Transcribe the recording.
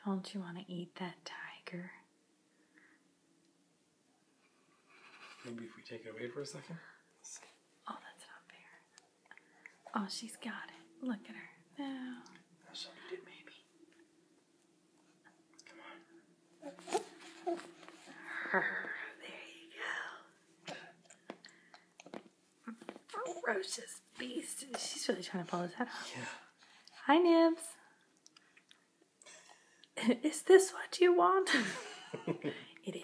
Don't you want to eat that tiger? Maybe if we take it away for a second. Oh, that's not fair. Oh, she's got it. Look at her. No. She'll eat it, maybe. Come on. There you go. Ferocious beast. She's really trying to pull his head off. Yeah. Hi, Nibs. Is this what you want? It is.